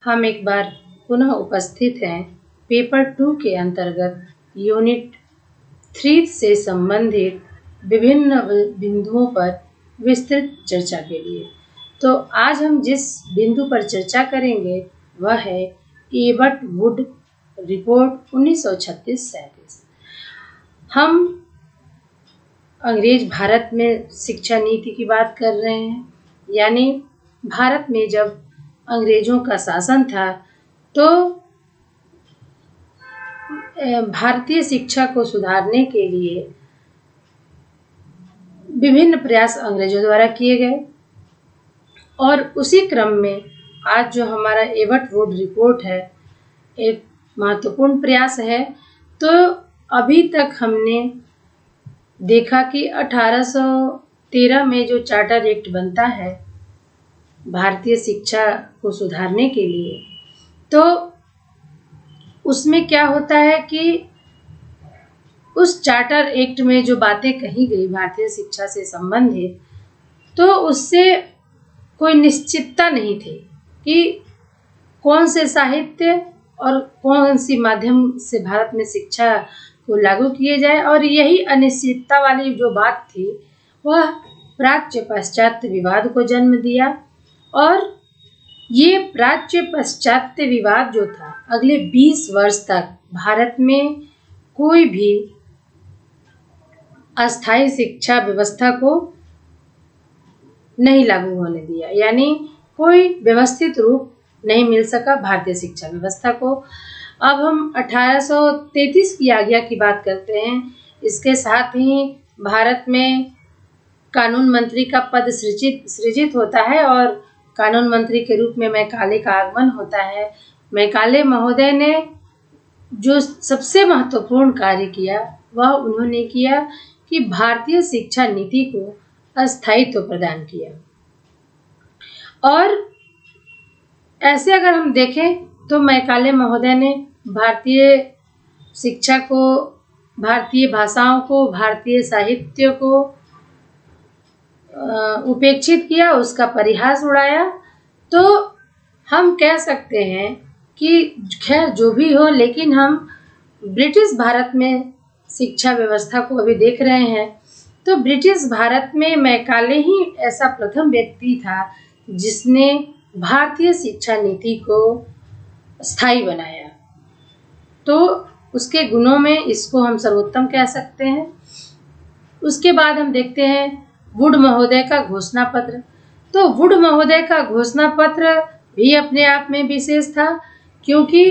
हम एक बार पुनः उपस्थित हैं पेपर 2 के अंतर्गत यूनिट 3 से संबंधित विभिन्न बिंदुओं पर विस्तृत चर्चा के लिए। तो आज हम जिस बिंदु पर चर्चा करेंगे वह है एबट वुड रिपोर्ट 1936-37। हम अंग्रेज भारत में शिक्षा नीति की बात कर रहे हैं, यानी भारत में जब अंग्रेजों का शासन था तो भारतीय शिक्षा को सुधारने के लिए विभिन्न प्रयास अंग्रेजों द्वारा किए गए और उसी क्रम में आज जो हमारा एबट वुड रिपोर्ट है एक महत्वपूर्ण प्रयास है। तो अभी तक हमने देखा कि 1813 में जो चार्टर एक्ट बनता है भारतीय शिक्षा को सुधारने के लिए, तो उसमें क्या होता है कि उस चार्टर एक्ट में जो बातें कही गई भारतीय शिक्षा से संबंधित, तो उससे कोई निश्चितता नहीं थी कि कौन से साहित्य और कौन सी माध्यम से भारत में शिक्षा को लागू किए जाए। और यही अनिश्चितता वाली जो बात थी वह प्राच्य पाश्चात्य विवाद को जन्म दिया और ये प्राच्य पाश्चात्य विवाद जो था अगले 20 वर्ष तक भारत में कोई भी अस्थायी शिक्षा व्यवस्था को नहीं लागू होने दिया, यानी कोई व्यवस्थित रूप नहीं मिल सका भारतीय शिक्षा व्यवस्था को। अब हम 1833 की आज्ञा की बात करते हैं। इसके साथ ही भारत में कानून मंत्री का पद सृजित होता है और कानून मंत्री के रूप में मैकाले का आगमन होता है। मैकाले महोदय ने जो सबसे महत्वपूर्ण कार्य किया वह उन्होंने किया कि भारतीय शिक्षा नीति को अस्थायित्व प्रदान किया। और ऐसे अगर हम देखें तो मैकाले महोदय ने भारतीय शिक्षा को, भारतीय भाषाओं को, भारतीय साहित्य को उपेक्षित किया, उसका परिहास उड़ाया। तो हम कह सकते हैं कि खैर जो भी हो, लेकिन हम ब्रिटिश भारत में शिक्षा व्यवस्था को अभी देख रहे हैं। तो ब्रिटिश भारत में मैकाले ही ऐसा प्रथम व्यक्ति था जिसने भारतीय शिक्षा नीति को स्थायी बनाया। तो उसके गुणों में इसको हम सर्वोत्तम कह सकते हैं। उसके बाद हम देखते हैं वुड महोदय का घोषणा पत्र। तो वुड महोदय का घोषणा पत्र भी अपने आप में विशेष था क्योंकि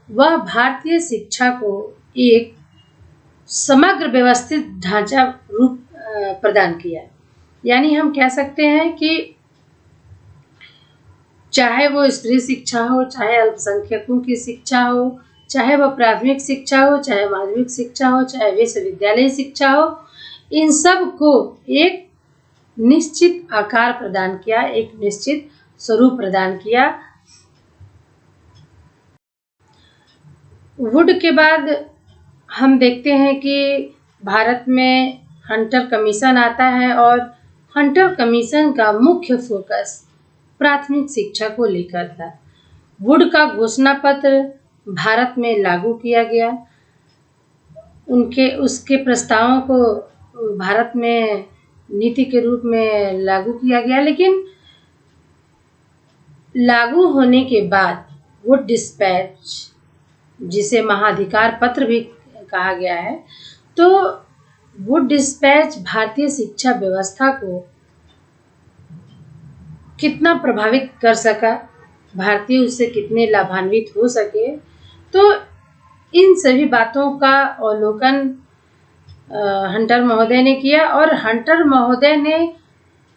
वह भारतीय शिक्षा को एक समग्र व्यवस्थित ढांचा रूप प्रदान किया। यानी हम कह सकते हैं कि चाहे वो स्त्री शिक्षा हो, चाहे अल्पसंख्यकों की शिक्षा हो, चाहे वह प्राथमिक शिक्षा हो, चाहे माध्यमिक शिक्षा हो, चाहे विश्वविद्यालय शिक्षा हो, इन सब को एक निश्चित आकार प्रदान किया, एक निश्चित स्वरूप प्रदान किया। वुड के बाद हम देखते हैं कि भारत में हंटर कमीशन आता है और हंटर कमीशन का मुख्य फोकस प्राथमिक शिक्षा को लेकर था। वुड का घोषणा पत्र भारत में लागू किया गया, उसके प्रस्तावों को भारत में नीति के रूप में लागू किया गया। लेकिन लागू होने के बाद वुड डिस्पैच, जिसे महाधिकार पत्र भी कहा गया है, तो वुड डिस्पैच भारतीय शिक्षा व्यवस्था को कितना प्रभावित कर सका, भारतीय उससे कितने लाभान्वित हो सके, तो इन सभी बातों का अवलोकन हंटर महोदय ने किया। और हंटर महोदय ने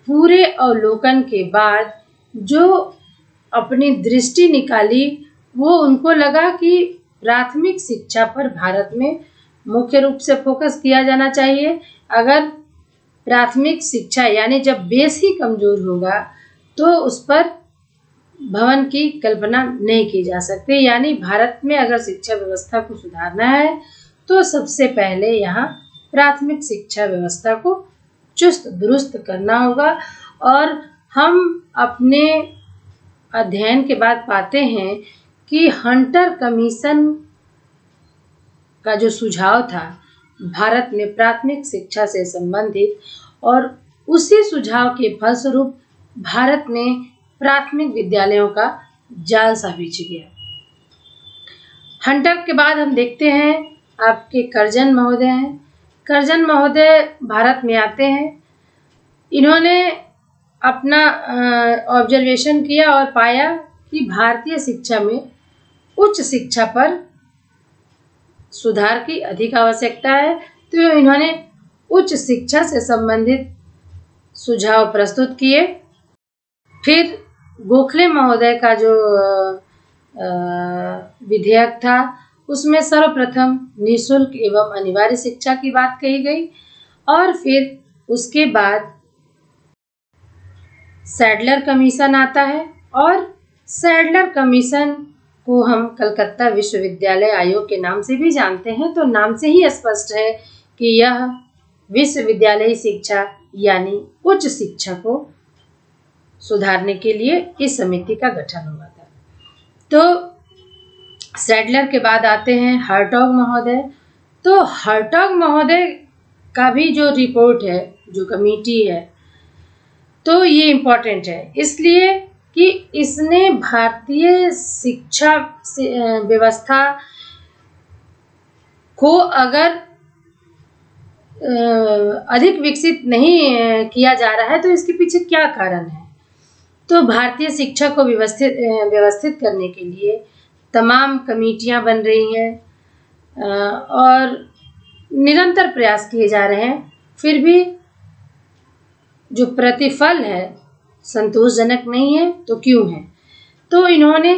पूरे अवलोकन के बाद जो अपनी दृष्टि निकाली वो उनको लगा कि प्राथमिक शिक्षा पर भारत में मुख्य रूप से फोकस किया जाना चाहिए। अगर प्राथमिक शिक्षा यानी जब बेस ही कमजोर होगा तो उस पर भवन की कल्पना नहीं की जा सकती। यानी भारत में अगर शिक्षा व्यवस्था को सुधारना है तो सबसे पहले यहाँ प्राथमिक शिक्षा व्यवस्था को चुस्त दुरुस्त करना होगा। और हम अपने अध्ययन के बाद पाते हैं कि हंटर कमीशन का जो सुझाव था भारत में प्राथमिक शिक्षा से संबंधित, और उसी सुझाव के फलस्वरूप भारत में प्राथमिक विद्यालयों का जाल सा बिछ गया। हंटर के बाद हम देखते हैं आपके कर्जन महोदय हैं। कर्जन महोदय भारत में आते हैं। इन्होंने अपना ऑब्जर्वेशन किया और पाया कि भारतीय शिक्षा में उच्च शिक्षा पर सुधार की अधिक आवश्यकता है, तो इन्होंने उच्च शिक्षा से संबंधित सुझाव प्रस्तुत किए। फिर गोखले महोदय का जो विधेयक था उसमें सर्वप्रथम निःशुल्क एवं अनिवार्य शिक्षा की बात कही गई, और फिर उसके बाद सैडलर कमीशन आता है, और सैडलर कमीशन को हम कलकत्ता विश्वविद्यालय आयोग के नाम से भी जानते हैं। तो नाम से ही स्पष्ट है कि यह विश्वविद्यालयी शिक्षा यानी उच्च शिक्षा को सुधारने के लिए इस समिति का गठन हुआ था। तो सैडलर के बाद आते हैं हर्टॉग महोदय। तो हर्टॉग महोदय का भी जो रिपोर्ट है, जो कमेटी है, तो ये इम्पोर्टेंट है इसलिए कि इसने भारतीय शिक्षा व्यवस्था को अगर अधिक विकसित नहीं किया जा रहा है तो इसके पीछे क्या कारण है। तो भारतीय शिक्षा को व्यवस्थित करने के लिए तमाम कमेटियां बन रही हैं और निरंतर प्रयास किए जा रहे हैं, फिर भी जो प्रतिफल है संतोषजनक नहीं है। तो क्यों है? तो इन्होंने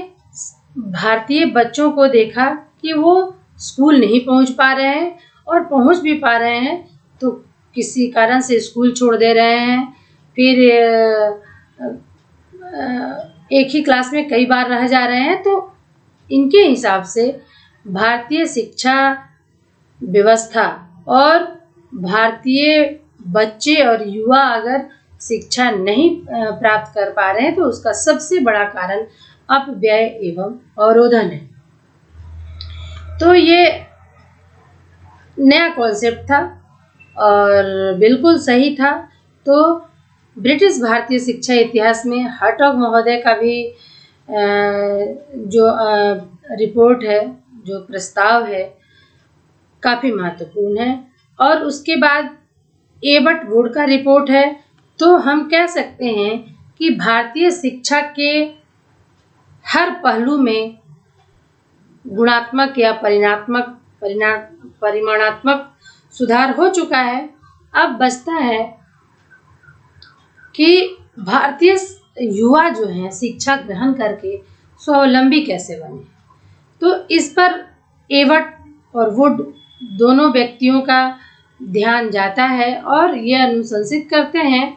भारतीय बच्चों को देखा कि वो स्कूल नहीं पहुंच पा रहे हैं, और पहुंच भी पा रहे हैं तो किसी कारण से स्कूल छोड़ दे रहे हैं, फिर एक ही क्लास में कई बार रह जा रहे हैं। तो इनके हिसाब से भारतीय शिक्षा व्यवस्था और भारतीय बच्चे और युवा अगर शिक्षा नहीं प्राप्त कर पा रहे हैं तो उसका सबसे बड़ा कारण अपव्यय एवं अवरोधन है। तो ये नया कॉन्सेप्ट था और बिल्कुल सही था। तो ब्रिटिश भारतीय शिक्षा इतिहास में हर्टॉग महोदय का भी जो रिपोर्ट है, जो प्रस्ताव है, काफ़ी महत्वपूर्ण है। और उसके बाद एबट वुड का रिपोर्ट है। तो हम कह सकते हैं कि भारतीय शिक्षा के हर पहलू में गुणात्मक या परिमाणात्मक सुधार हो चुका है। अब बचता है कि भारतीय युवा जो हैं शिक्षा ग्रहण करके स्वावलंबी कैसे बने। तो इस पर एबट और वुड दोनों व्यक्तियों का ध्यान जाता है और ये अनुशंसित करते हैं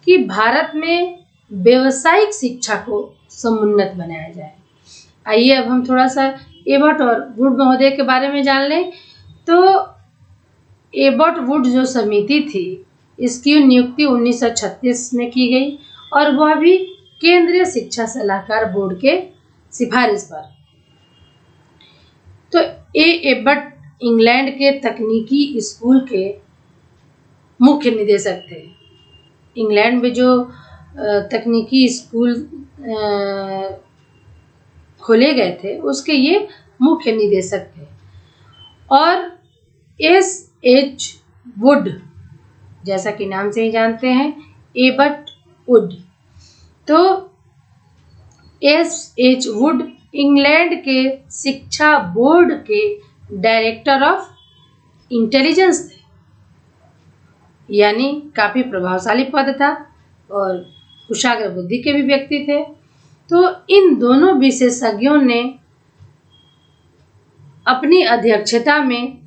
कि भारत में व्यावसायिक शिक्षा को समुन्नत बनाया जाए। आइए अब हम थोड़ा सा एबट और वुड महोदय के बारे में जान लें। तो एबट वुड जो समिति थी इसकी नियुक्ति 1936 में की गई और वह भी केंद्रीय शिक्षा सलाहकार बोर्ड के सिफारिश पर। तो एबट इंग्लैंड के तकनीकी स्कूल के मुख्य निदेशक थे। इंग्लैंड में जो तकनीकी स्कूल खोले गए थे उसके ये मुख्य निदेशक थे। और एस.एच. वुड, जैसा कि नाम से ही जानते हैं, एबट वुड। तो एस.एच. वुड इंग्लैंड के शिक्षा बोर्ड के डायरेक्टर ऑफ इंटेलिजेंस थे, यानी काफ़ी प्रभावशाली पद था और कुशाग्र बुद्धि के भी व्यक्ति थे। तो इन दोनों विशेषज्ञों ने अपनी अध्यक्षता में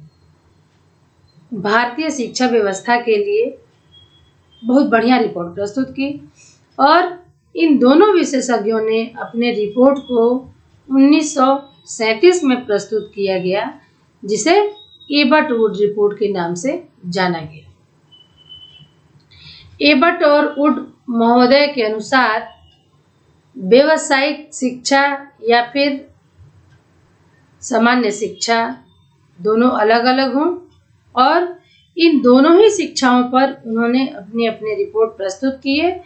भारतीय शिक्षा व्यवस्था के लिए बहुत बढ़िया रिपोर्ट प्रस्तुत की और इन दोनों विशेषज्ञों ने अपने रिपोर्ट को 1937 में प्रस्तुत किया गया, जिसे एबट वुड रिपोर्ट के नाम से जाना गया। एबट और वुड महोदय के अनुसार व्यावसायिक शिक्षा या फिर सामान्य शिक्षा दोनों अलग अलग हों, और इन दोनों ही शिक्षाओं पर उन्होंने अपनी अपनी रिपोर्ट प्रस्तुत की है।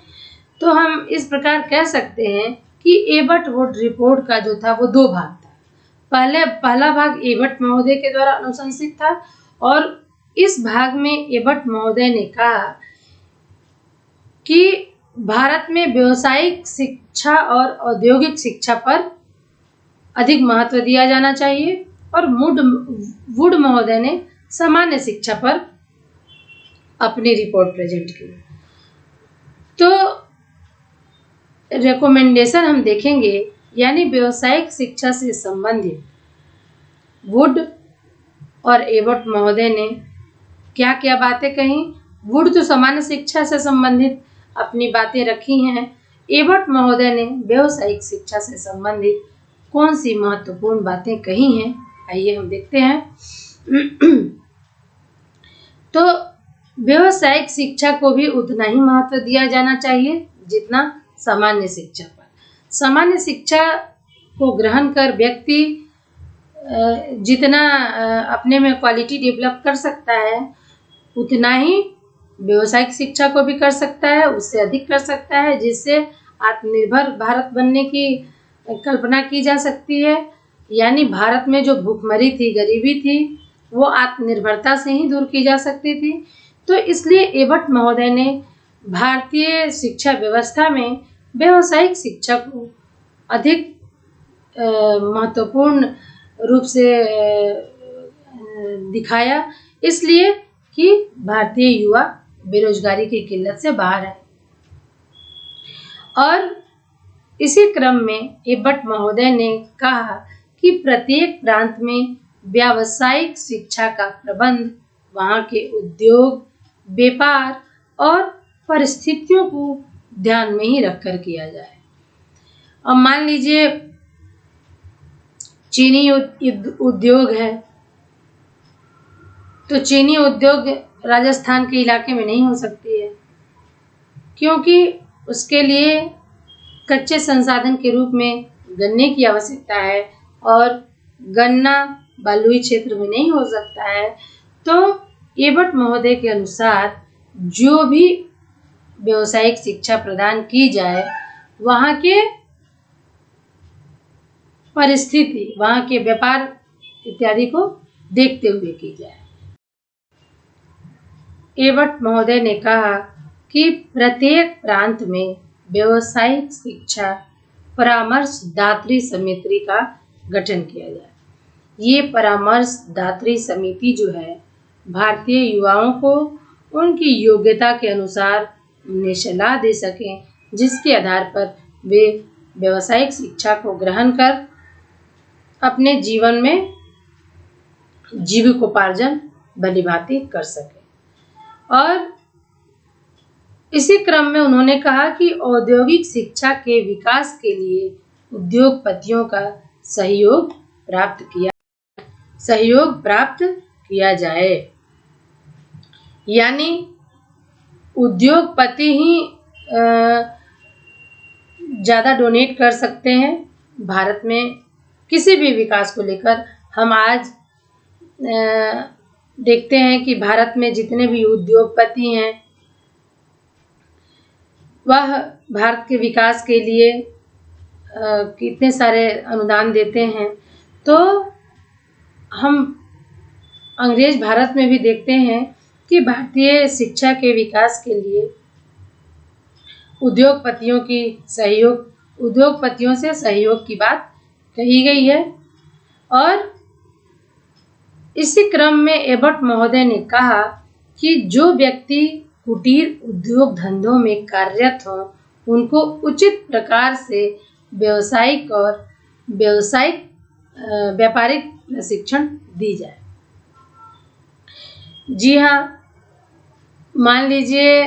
तो हम इस प्रकार कह सकते हैं कि एबट वुड रिपोर्ट का जो था वो दो भाग था। पहला भाग एबट महोदय के द्वारा अनुशंसित था, और इस भाग में एबट महोदय ने कहा कि भारत में व्यावसायिक शिक्षा और औद्योगिक शिक्षा पर अधिक महत्व दिया जाना चाहिए, और वुड महोदय ने सामान्य शिक्षा पर अपनी रिपोर्ट प्रेजेंट की। तो रिकमेंडेशन हम देखेंगे, यानी व्यावसायिक शिक्षा से संबंधित वुड और एबट महोदय ने क्या क्या बातें कही। वुड तो सामान्य शिक्षा से संबंधित अपनी बातें रखी हैं, एबट महोदय ने व्यावसायिक शिक्षा से संबंधित कौन सी महत्वपूर्ण बातें कही हैं, आइए हम देखते हैं। तो व्यावसायिक शिक्षा को भी उतना ही महत्व दिया जाना चाहिए जितना सामान्य शिक्षा पर। सामान्य शिक्षा को ग्रहण कर व्यक्ति जितना अपने में क्वालिटी डेवलप कर सकता है, उतना ही व्यावसायिक शिक्षा को भी कर सकता है, उससे अधिक कर सकता है, जिससे आत्मनिर्भर भारत बनने की कल्पना की जा सकती है। यानी भारत में जो भूखमरी थी, गरीबी थी, वो आत्मनिर्भरता से ही दूर की जा सकती थी। तो इसलिए एबट महोदय ने भारतीय शिक्षा व्यवस्था में व्यावसायिक शिक्षा को अधिक महत्वपूर्ण रूप से दिखाया, इसलिए कि भारतीय युवा बेरोजगारी की किल्लत से बाहर है। और इसी क्रम में एबट महोदय ने कहा कि प्रत्येक प्रांत में व्यावसायिक शिक्षा का प्रबंध वहाँ के उद्योग, व्यापार और परिस्थितियों को ध्यान में ही रखकर किया जाए। अब मान लीजिए चीनी उद्योग है, तो चीनी उद्योग राजस्थान के इलाके में नहीं हो सकती है, क्योंकि उसके लिए कच्चे संसाधन के रूप में गन्ने की आवश्यकता है, और गन्ना बलुई क्षेत्र में नहीं हो सकता है। तो एबट महोदय के अनुसार जो भी व्यावसायिक शिक्षा प्रदान की जाए, वहाँ के परिस्थिति, वहाँ के व्यापार इत्यादि को देखते हुए की जाए। एबट महोदय ने कहा कि प्रत्येक प्रांत में व्यावसायिक शिक्षा परामर्शदात्री समिति का गठन किया जाए। ये परामर्शदात्री समिति जो है, भारतीय युवाओं को उनकी योग्यता के अनुसार उन्हें सलाह दे सकें, जिसके आधार पर वे व्यावसायिक शिक्षा को ग्रहण कर अपने जीवन में जीविकोपार्जन भलीभांति कर सकें। और इसी क्रम में उन्होंने कहा कि औद्योगिक शिक्षा के विकास के लिए उद्योगपतियों का सहयोग प्राप्त किया जाए। यानी उद्योगपति ही ज़्यादा डोनेट कर सकते हैं भारत में किसी भी विकास को लेकर। हम आज देखते हैं कि भारत में जितने भी उद्योगपति हैं, वह भारत के विकास के लिए कितने सारे अनुदान देते हैं। तो हम अंग्रेज भारत में भी देखते हैं कि भारतीय शिक्षा के विकास के लिए उद्योगपतियों से सहयोग की बात कही गई है। और इसी क्रम में एबट महोदय ने कहा कि जो व्यक्ति कुटीर उद्योग धंधों में कार्यरत हों, उनको उचित प्रकार से व्यापारिक प्रशिक्षण दी जाए। जी हाँ, मान लीजिए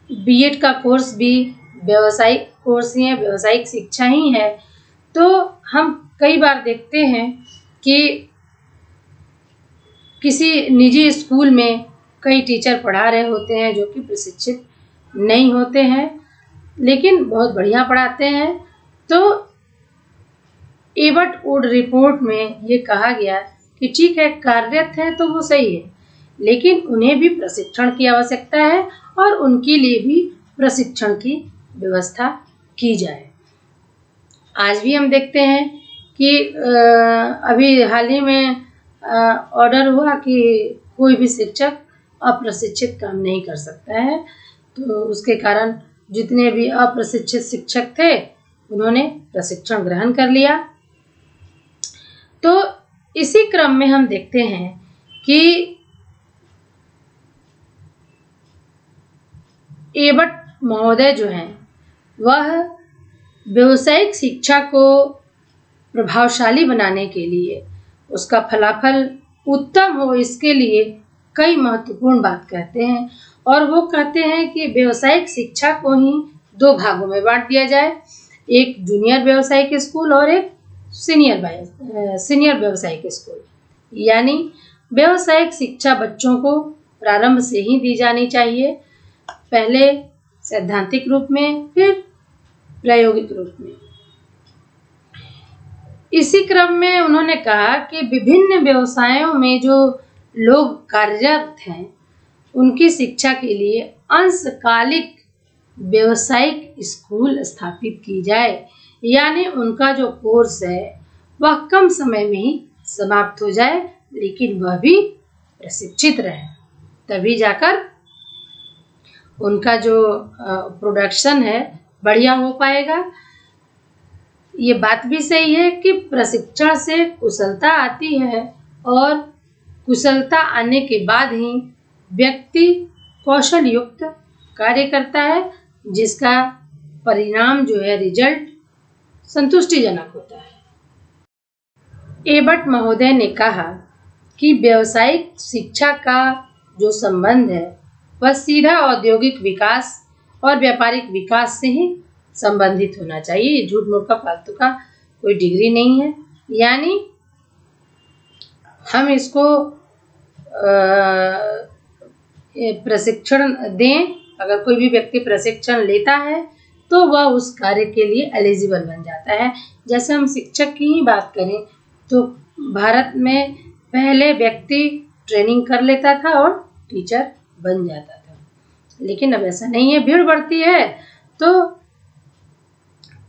बीएड का कोर्स भी व्यावसायिक कोर्स ही है, व्यावसायिक शिक्षा ही है। तो हम कई बार देखते हैं कि किसी निजी स्कूल में कई टीचर पढ़ा रहे होते हैं जो कि प्रशिक्षित नहीं होते हैं, लेकिन बहुत बढ़िया पढ़ाते हैं। तो एबट वुड रिपोर्ट में ये कहा गया कि ठीक है, कार्यरत है तो वो सही है, लेकिन उन्हें भी प्रशिक्षण की आवश्यकता है और उनके लिए भी प्रशिक्षण की व्यवस्था की जाए। आज भी हम देखते हैं कि अभी हाल ही में ऑर्डर हुआ कि कोई भी शिक्षक अप्रशिक्षित काम नहीं कर सकता है। तो उसके कारण जितने भी अप्रशिक्षित शिक्षक थे उन्होंने प्रशिक्षण ग्रहण कर लिया। तो इसी क्रम में हम देखते हैं कि एबट महोदय जो हैं वह व्यावसायिक शिक्षा को प्रभावशाली बनाने के लिए, उसका फलाफल उत्तम हो, इसके लिए कई महत्वपूर्ण बात कहते हैं। और वो कहते हैं कि व्यावसायिक शिक्षा को ही 2 भागों में बांट दिया जाए, एक जूनियर व्यावसायिक स्कूल और एक सीनियर व्यावसायिक स्कूल। यानी व्यावसायिक शिक्षा बच्चों को प्रारंभ से ही दी जानी चाहिए, पहले सैद्धांतिक रूप में, फिर प्रायोगिक रूप में। इसी क्रम में उन्होंने कहा कि विभिन्न व्यवसायों में जो लोग कार्यरत हैं उनकी शिक्षा के लिए अंशकालिक व्यावसायिक स्कूल स्थापित की जाए, यानी उनका जो कोर्स है वह कम समय में ही समाप्त हो जाए, लेकिन वह भी प्रशिक्षित रहे, तभी जाकर उनका जो प्रोडक्शन है बढ़िया हो पाएगा। ये बात भी सही है कि प्रशिक्षण से कुशलता आती है और कुशलता आने के बाद ही व्यक्ति कौशल युक्त कार्य करता है, जिसका परिणाम जो है, रिजल्ट संतुष्टिजनक होता है। एबट महोदय ने कहा कि व्यावसायिक शिक्षा का जो संबंध है वह सीधा औद्योगिक विकास और व्यापारिक विकास से ही संबंधित होना चाहिए। झूठ मूठ का फालतू का कोई डिग्री नहीं है। यानी हम इसको प्रशिक्षण दें, अगर कोई भी व्यक्ति प्रशिक्षण लेता है तो वह उस कार्य के लिए एलिजिबल बन जाता है। जैसे हम शिक्षक की ही बात करें तो भारत में पहले व्यक्ति ट्रेनिंग कर लेता था और टीचर बन जाता था, लेकिन अब ऐसा नहीं है। भीड़ बढ़ती है तो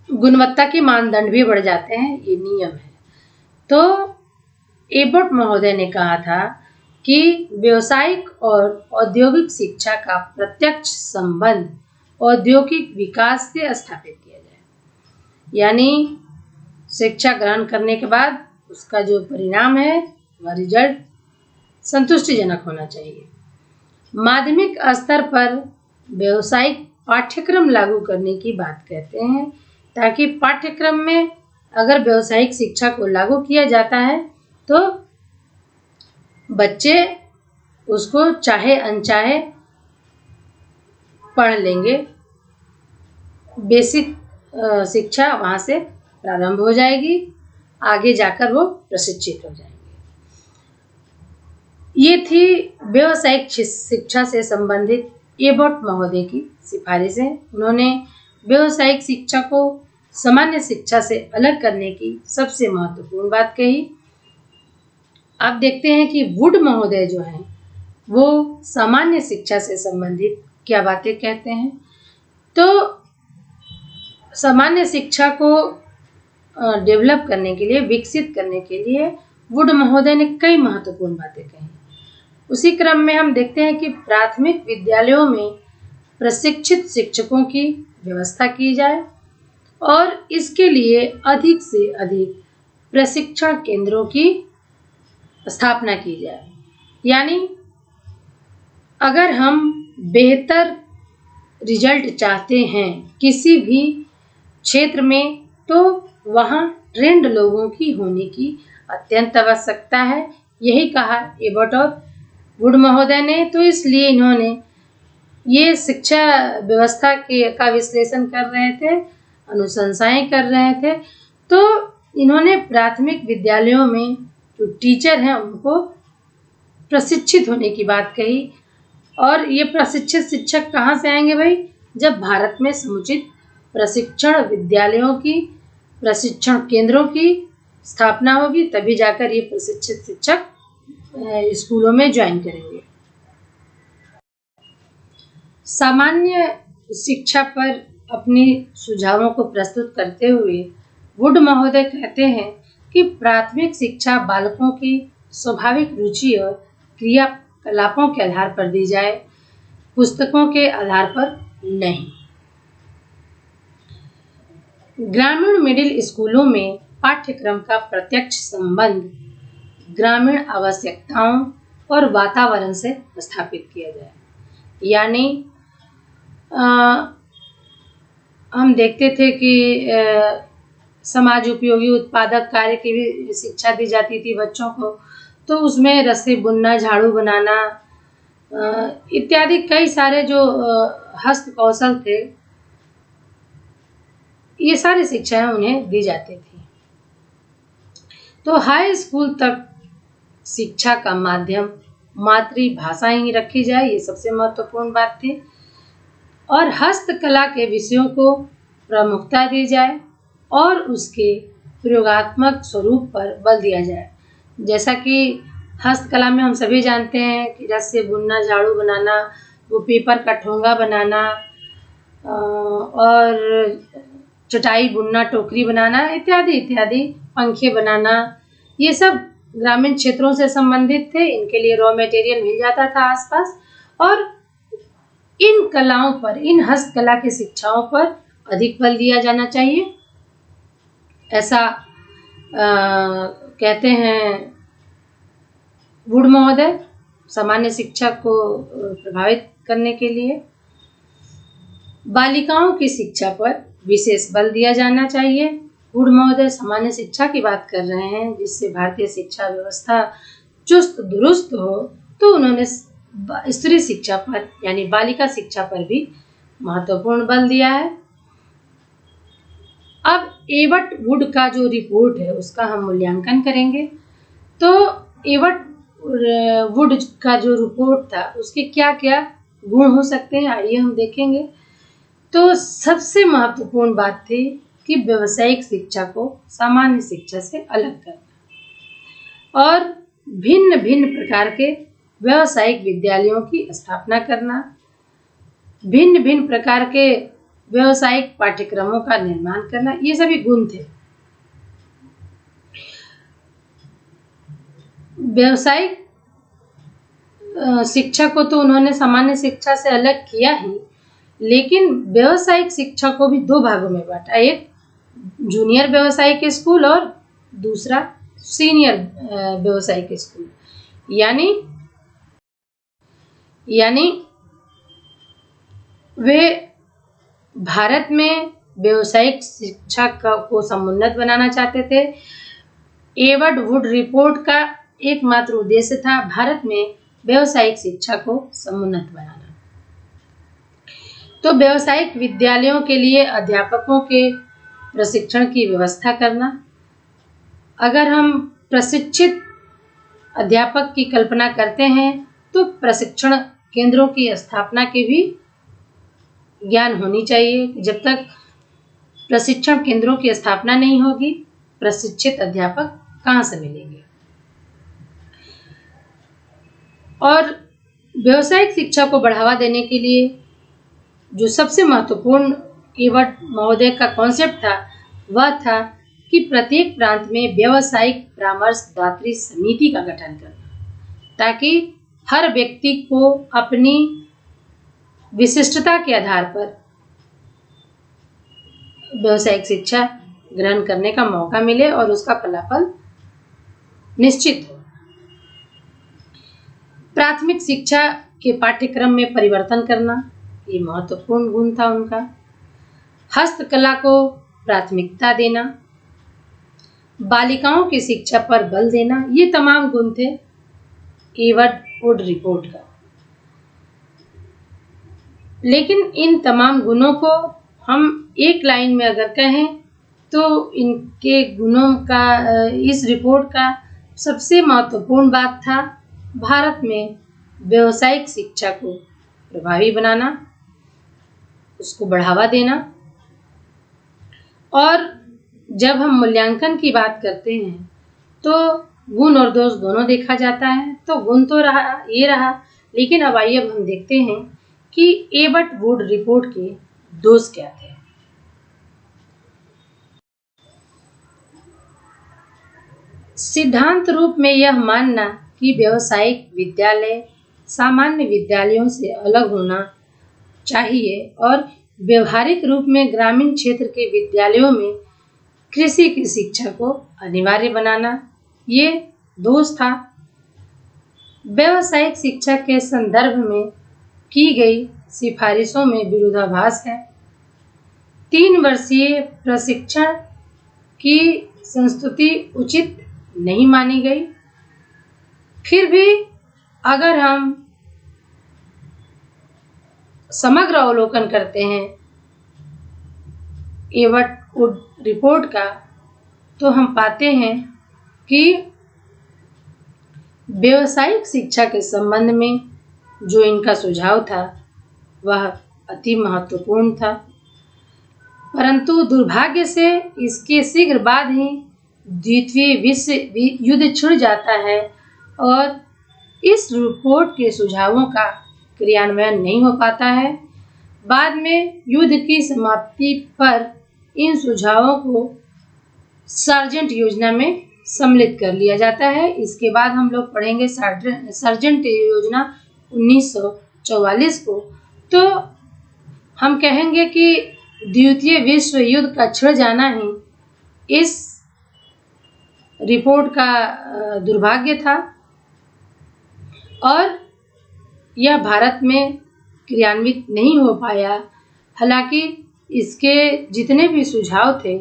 गुणवत्ता के मानदंड भी बढ़ जाते हैं, ये नियम है। तो एबट महोदय ने कहा था कि व्यावसायिक और औद्योगिक शिक्षा का प्रत्यक्ष संबंध औद्योगिक विकास से स्थापित किया जाए। यानी शिक्षा ग्रहण करने के बाद उसका जो परिणाम है वह रिजल्ट संतुष्टिजनक होना चाहिए। माध्यमिक स्तर पर व्यावसायिक पाठ्यक्रम लागू करने की बात कहते हैं, ताकि पाठ्यक्रम में अगर व्यावसायिक शिक्षा को लागू किया जाता है तो बच्चे उसको चाहे अनचाहे पढ़ लेंगे। बेसिक शिक्षा वहाँ से प्रारंभ हो जाएगी, आगे जाकर वो प्रशिक्षित हो जाएंगे। ये थी व्यावसायिक शिक्षा से संबंधित एबट महोदय की सिफारिशें। उन्होंने व्यावसायिक शिक्षा को सामान्य शिक्षा से अलग करने की सबसे महत्वपूर्ण बात कही। अब देखते हैं कि वुड महोदय जो हैं वो सामान्य शिक्षा से संबंधित क्या बातें कहते हैं। तो सामान्य शिक्षा को डेवलप करने के लिए, विकसित करने के लिए वुड महोदय ने कई महत्वपूर्ण बातें कही। उसी क्रम में हम देखते हैं कि प्राथमिक विद्यालयों में प्रशिक्षित शिक्षकों की व्यवस्था की जाए और इसके लिए अधिक से अधिक प्रशिक्षण केंद्रों की स्थापना की जाए। यानी अगर हम बेहतर रिजल्ट चाहते हैं किसी भी क्षेत्र में तो वहाँ ट्रेंड लोगों की होने की अत्यंत आवश्यकता है। यही कहा एबट और वुड महोदय ने। तो इसलिए इन्होंने ये शिक्षा व्यवस्था का विश्लेषण कर रहे थे, अनुशंसाएं कर रहे थे। तो इन्होंने प्राथमिक विद्यालयों में जो टीचर हैं उनको प्रशिक्षित होने की बात कही। और ये प्रशिक्षित शिक्षक कहाँ से आएंगे भाई? जब भारत में समुचित प्रशिक्षण विद्यालयों की, प्रशिक्षण केंद्रों की स्थापना होगी, तभी जाकर ये प्रशिक्षित शिक्षक स्कूलों में ज्वाइन करेंगे। सामान्य शिक्षा पर अपनी सुझावों को प्रस्तुत करते हुए वुड महोदय कहते हैं कि प्राथमिक शिक्षा बालकों की स्वाभाविक रुचि और क्रियाकलापों के आधार पर दी जाए, पुस्तकों के आधार पर नहीं। ग्रामीण मिडिल स्कूलों में पाठ्यक्रम का प्रत्यक्ष संबंध ग्रामीण आवश्यकताओं और वातावरण से स्थापित किया जाए। यानी हम देखते थे कि समाज उपयोगी उत्पादक कार्य की भी शिक्षा दी जाती थी बच्चों को, तो उसमें रस्सी बुनना, झाड़ू बनाना इत्यादि कई सारे जो हस्त कौशल थे, ये सारी शिक्षाएं उन्हें दी जाती थी। तो हाई स्कूल तक शिक्षा का माध्यम मातृभाषा ही रखी जाए, ये सबसे महत्वपूर्ण बात थी। और हस्तकला के विषयों को प्रमुखता दी जाए और उसके प्रयोगात्मक स्वरूप पर बल दिया जाए। जैसा कि हस्तकला में हम सभी जानते हैं कि रस्सी बुनना, झाड़ू बनाना, वो पेपर का ठोंगा बनाना और चटाई बुनना, टोकरी बनाना इत्यादि इत्यादि, पंखे बनाना, ये सब ग्रामीण क्षेत्रों से संबंधित थे। इनके लिए रॉ मटेरियल मिल जाता था आसपास, और इन कलाओं पर, इन हस्तकला की शिक्षाओं पर अधिक बल दिया जाना चाहिए, ऐसा कहते हैं वुड महोदय। सामान्य शिक्षा को प्रभावित करने के लिए बालिकाओं की शिक्षा पर विशेष बल दिया जाना चाहिए। वुड महोदय सामान्य शिक्षा की बात कर रहे हैं, जिससे भारतीय शिक्षा व्यवस्था चुस्त दुरुस्त हो, तो उन्होंने स्त्री शिक्षा पर यानी बालिका शिक्षा पर भी महत्वपूर्ण बल दिया है। अब एबट वुड का जो रिपोर्ट है उसका हम मूल्यांकन करेंगे। तो एबट वुड का जो रिपोर्ट था उसके क्या क्या गुण हो सकते हैं, आइए हम देखेंगे। तो सबसे महत्वपूर्ण बात थी कि व्यावसायिक शिक्षा को सामान्य शिक्षा से अलग करना और भिन्न भिन्न प्रकार के व्यावसायिक विद्यालयों की स्थापना करना, भिन्न भिन्न प्रकार के व्यावसायिक पाठ्यक्रमों का निर्माण करना, ये सभी गुण थे। व्यावसायिक शिक्षा को तो उन्होंने सामान्य शिक्षा से अलग किया ही, लेकिन व्यावसायिक शिक्षा को भी दो भागों में बांटा, एक जूनियर व्यावसायिक स्कूल और दूसरा सीनियर व्यावसायिक स्कूल। यानी वे भारत में व्यावसायिक शिक्षा को समुन्नत बनाना चाहते थे। एबट वुड रिपोर्ट का एकमात्र उद्देश्य था भारत में व्यावसायिक शिक्षा को समुन्नत बनाना। तो व्यावसायिक विद्यालयों के लिए अध्यापकों के प्रशिक्षण की व्यवस्था करना। अगर हम प्रशिक्षित अध्यापक की कल्पना करते हैं तो प्रशिक्षण केंद्रों की स्थापना की भी ज्ञान होनी चाहिए। जब तक प्रशिक्षण केंद्रों की स्थापना नहीं होगी, प्रशिक्षित अध्यापक कहाँ से मिलेंगे। और व्यावसायिक शिक्षा को बढ़ावा देने के लिए जो सबसे महत्वपूर्ण एबट महोदय का कॉन्सेप्ट था, वह था कि प्रत्येक प्रांत में व्यावसायिक परामर्शदात्री समिति का गठन करना, ताकि हर व्यक्ति को अपनी विशिष्टता के आधार पर व्यावसायिक शिक्षा ग्रहण करने का मौका मिले और उसका फलाफल निश्चित हो। प्राथमिक शिक्षा के पाठ्यक्रम में परिवर्तन करना, ये महत्वपूर्ण गुण था उनका। हस्तकला को प्राथमिकता देना, बालिकाओं की शिक्षा पर बल देना, ये तमाम गुण थे एबट वुड रिपोर्ट का। लेकिन इन तमाम गुणों को हम एक लाइन में अगर कहें तो इनके गुणों का, इस रिपोर्ट का सबसे महत्वपूर्ण बात था भारत में व्यावसायिक शिक्षा को प्रभावी बनाना, उसको बढ़ावा देना और जब हम मूल्यांकन की बात करते हैं तो गुण और दोष दोनों देखा जाता है। तो गुण तो ये रहा, लेकिन अब आइए अब हम देखते हैं कि एबट वुड रिपोर्ट के दोष क्या थे। सिद्धांत रूप में यह मानना कि व्यावसायिक विद्यालय सामान्य विद्यालयों से अलग होना चाहिए और व्यवहारिक रूप में ग्रामीण क्षेत्र के विद्यालयों में कृषि की शिक्षा को अनिवार्य बनाना, ये दोष था। व्यावसायिक शिक्षा के संदर्भ में की गई सिफारिशों में विरोधाभास है। 3 वर्षीय प्रशिक्षण की संस्तुति उचित नहीं मानी गई। फिर भी अगर हम समग्र अवलोकन करते हैं एबट वुड रिपोर्ट का, तो हम पाते हैं कि व्यावसायिक शिक्षा के संबंध में जो इनका सुझाव था वह अति महत्वपूर्ण था, परंतु दुर्भाग्य से इसके शीघ्र बाद ही द्वितीय विश्व युद्ध छिड़ जाता है और इस रिपोर्ट के सुझावों का क्रियान्वयन नहीं हो पाता है। बाद में युद्ध की समाप्ति पर इन सुझावों को सार्जेंट योजना में सम्मिलित कर लिया जाता है। इसके बाद हम लोग पढ़ेंगे सार्जेंट योजना 1944 को। तो हम कहेंगे कि द्वितीय विश्व युद्ध का छिड़ जाना ही इस रिपोर्ट का दुर्भाग्य था और यह भारत में क्रियान्वित नहीं हो पाया। हालांकि इसके जितने भी सुझाव थे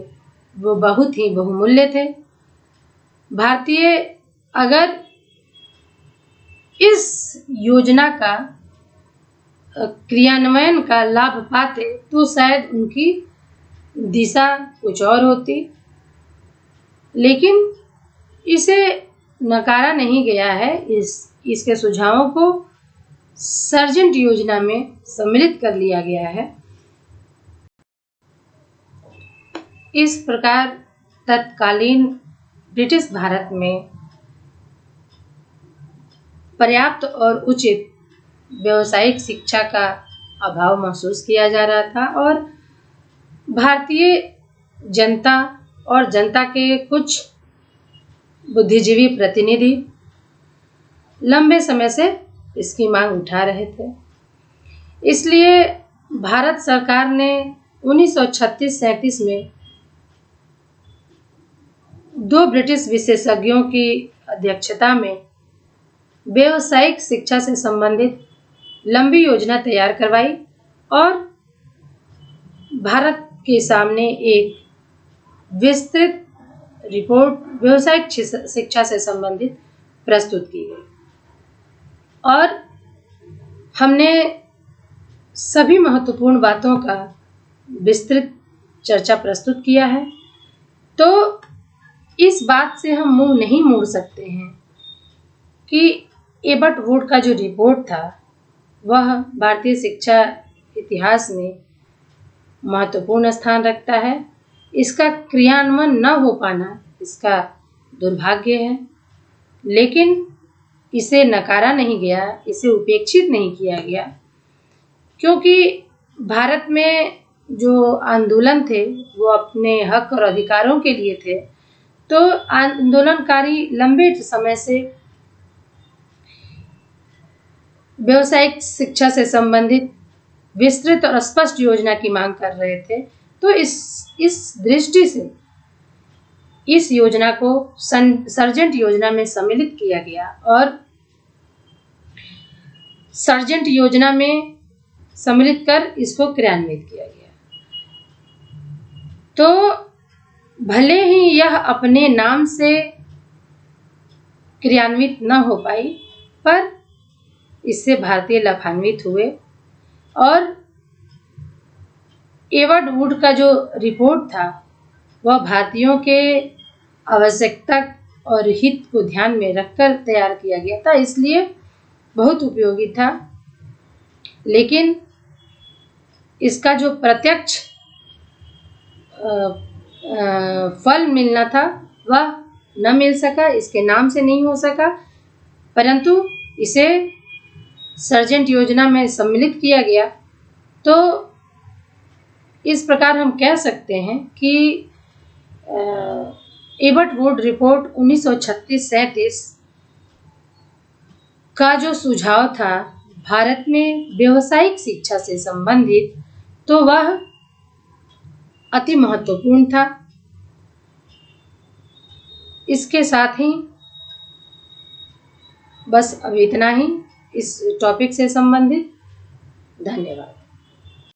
वो बहुत ही बहुमूल्य थे। भारतीय अगर इस योजना का क्रियान्वयन का लाभ पाते तो शायद उनकी दिशा कुछ और होती, लेकिन इसे नकारा नहीं गया है। इसके सुझावों को सार्जेंट योजना में सम्मिलित कर लिया गया है। इस प्रकार तत्कालीन ब्रिटिश भारत में पर्याप्त और उचित व्यावसायिक शिक्षा का अभाव महसूस किया जा रहा था और भारतीय जनता और जनता के कुछ बुद्धिजीवी प्रतिनिधि लंबे समय से इसकी मांग उठा रहे थे। इसलिए भारत सरकार ने 1936-37 में 2 ब्रिटिश विशेषज्ञों की अध्यक्षता में व्यावसायिक शिक्षा से संबंधित लंबी योजना तैयार करवाई और भारत के सामने एक विस्तृत रिपोर्ट व्यावसायिक शिक्षा से संबंधित प्रस्तुत की गई और हमने सभी महत्वपूर्ण बातों का विस्तृत चर्चा प्रस्तुत किया है। तो इस बात से हम मुंह नहीं मोड़ सकते हैं कि एबट वुड का जो रिपोर्ट था वह भारतीय शिक्षा इतिहास में महत्वपूर्ण स्थान रखता है। इसका क्रियान्वयन न हो पाना इसका दुर्भाग्य है, लेकिन इसे नकारा नहीं गया, इसे उपेक्षित नहीं किया गया, क्योंकि भारत में जो आंदोलन थे वो अपने हक और अधिकारों के लिए थे। तो आंदोलनकारी लंबे समय से व्यावसायिक शिक्षा से संबंधित विस्तृत और स्पष्ट योजना की मांग कर रहे थे। तो इस दृष्टि से इस योजना को सार्जेंट योजना में सम्मिलित किया गया और सार्जेंट योजना में सम्मिलित कर इसको क्रियान्वित किया गया। तो भले ही यह अपने नाम से क्रियान्वित न हो पाई, पर इससे भारतीय लाभान्वित हुए और एबट वुड का जो रिपोर्ट था वह भारतीयों के आवश्यकता और हित को ध्यान में रखकर तैयार किया गया था, इसलिए बहुत उपयोगी था। लेकिन इसका जो प्रत्यक्ष फल मिलना था वह न मिल सका, इसके नाम से नहीं हो सका, परंतु इसे सर्जेंट योजना में सम्मिलित किया गया। तो इस प्रकार हम कह सकते हैं कि एबट वुड रिपोर्ट 1936-37 का जो सुझाव था भारत में व्यावसायिक शिक्षा से संबंधित, तो वह अति महत्वपूर्ण था। इसके साथ ही बस अब इतना ही इस टॉपिक से संबंधित। धन्यवाद।